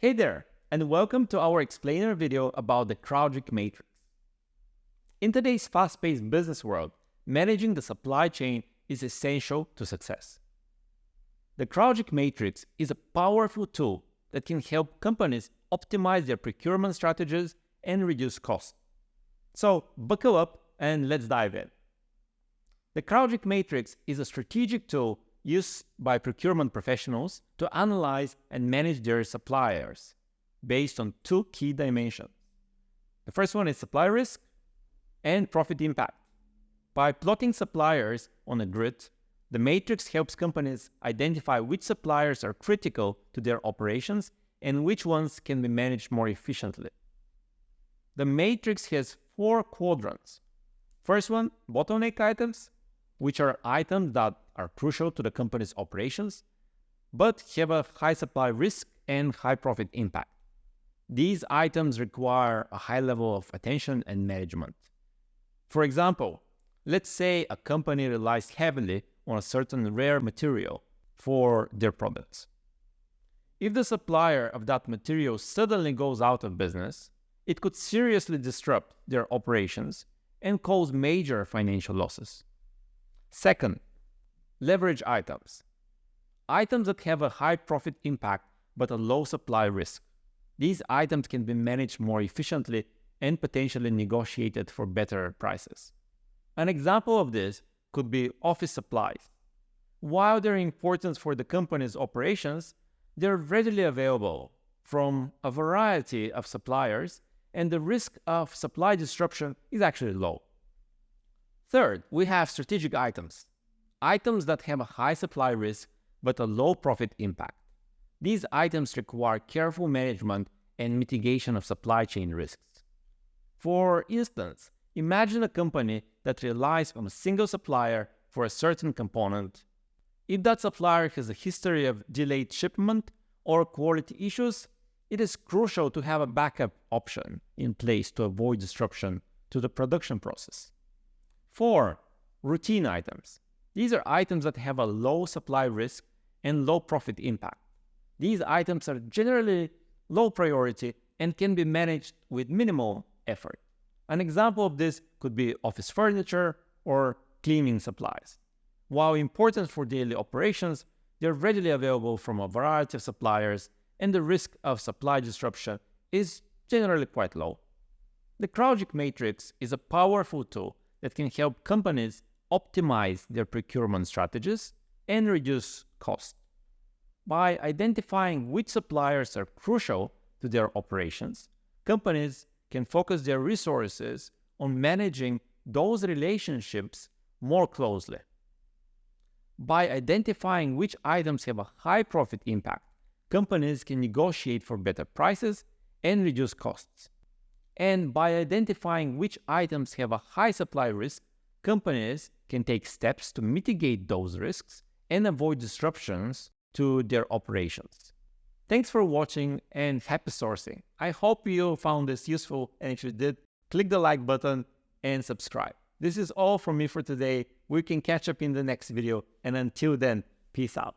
Hey there, and welcome to our explainer video about the Kraljic Matrix. In today's fast-paced business world, managing the supply chain is essential to success. The Kraljic Matrix is a powerful tool that can help companies optimize their procurement strategies and reduce costs. So, buckle up and let's dive in. The Kraljic Matrix is a strategic tool used by procurement professionals to analyze and manage their suppliers based on two key dimensions. The first one is supply risk and profit impact. By plotting suppliers on a grid, the matrix helps companies identify which suppliers are critical to their operations and which ones can be managed more efficiently. The matrix has 4 quadrants. First one, bottleneck items, which are items that are crucial to the company's operations, but have a high supply risk and high profit impact. These items require a high level of attention and management. For example, let's say a company relies heavily on a certain rare material for their products. If the supplier of that material suddenly goes out of business, it could seriously disrupt their operations and cause major financial losses. Second, leverage items. Items that have a high profit impact but a low supply risk. These items can be managed more efficiently and potentially negotiated for better prices. An example of this could be office supplies. While they're important for the company's operations, they're readily available from a variety of suppliers, and the risk of supply disruption is actually low. Third, we have strategic items. Items that have a high supply risk but a low profit impact. These items require careful management and mitigation of supply chain risks. For instance, imagine a company that relies on a single supplier for a certain component. If that supplier has a history of delayed shipment or quality issues, it is crucial to have a backup option in place to avoid disruption to the production process. 4. Routine items. These are items that have a low supply risk and low profit impact. These items are generally low priority and can be managed with minimal effort. An example of this could be office furniture or cleaning supplies. While important for daily operations, they're readily available from a variety of suppliers, and the risk of supply disruption is generally quite low. The Kraljic Matrix is a powerful tool that can help companies optimize their procurement strategies and reduce costs. By identifying which suppliers are crucial to their operations, companies can focus their resources on managing those relationships more closely. By identifying which items have a high profit impact, companies can negotiate for better prices and reduce costs. And by identifying which items have a high supply risk, companies can take steps to mitigate those risks and avoid disruptions to their operations. Thanks for watching and happy sourcing. I hope you found this useful, and if you did, click the like button and subscribe. This is all from me for today. We can catch up in the next video, and until then, peace out.